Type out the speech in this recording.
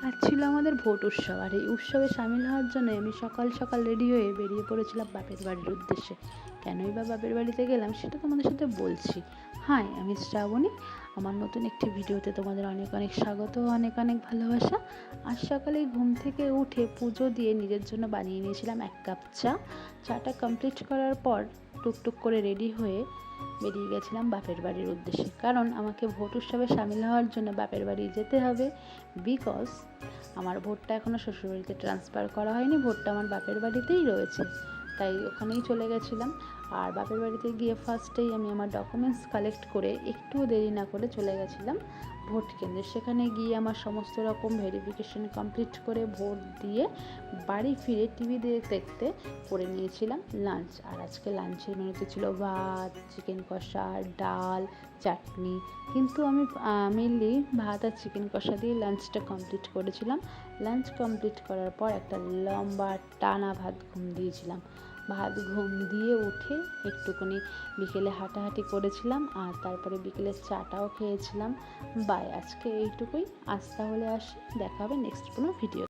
আজ ছিল আমাদের ভোট উৎসব, আর এই উৎসবে সামিল হওয়ার জন্য আমি সকাল সকাল রেডি হয়ে বেরিয়ে পড়েছিলাম বাপের বাড়ির উদ্দেশ্যে। কেনই বা বাপের বাড়িতে গেলাম সেটা তোমাদের সাথে বলছি। হাই, আমি শ্রাবণী। আমার নতুন একটি ভিডিওতে তোমাদের অনেক অনেক স্বাগত ও অনেক অনেক ভালোবাসা। আজ সকালেই ঘুম থেকে উঠে পুজো দিয়ে নিজের জন্য বানিয়ে নিয়েছিলাম 1 কাপ চা। চাটা কমপ্লিট করার পর টুকটুক করে রেডি হয়ে বেরিয়ে গেছিলাম বাপের বাড়ির উদ্দেশ্যে, কারণ আমাকে ভোট উৎসবে সামিল হওয়ার জন্য বাপের বাড়ি যেতে হবে। বিকজ আমার ভোটটা এখনও শ্বশুরবাড়িতে ট্রান্সফার করা হয়নি, ভোটটা আমার বাপের বাড়িতেই রয়েছে, তাই ওখানেই চলে গেছিলাম। আর বাপের বাড়িতে গিয়ে ফার্স্টেই আমি আমার ডকুমেন্টস কালেক্ট করে একটুও দেরি না করে চলে গেছিলাম ভোট কেন্দ্রে। সেখানে গিয়ে আমার সমস্ত রকম ভেরিফিকেশন কমপ্লিট করে ভোট দিয়ে বাড়ি ফিরে টিভি দেখতে করে নিয়েছিলাম লাঞ্চ। আর আজকে লাঞ্চের মেনুতে ছিল ভাত, চিকেন কষা, ডাল, চাটনি। কিন্তু আমি মেনলি ভাত আর চিকেন কষা দিয়ে লাঞ্চটা কমপ্লিট করেছিলাম। লাঞ্চ কমপ্লিট করার পর একটা লম্বা টানা ভাত ঘুম দিয়েছিলাম। ভাত ঘুম দিয়ে উঠে একটুখানি বিকেলে হাঁটাহাঁটি করেছিলাম, আর তারপরে বিকেলের চাটাও খেয়েছিলাম। বাই, আজকে এইটুকুই। আজ তাহলে আসি, দেখা হবে নেক্সট কোনো ভিডিও।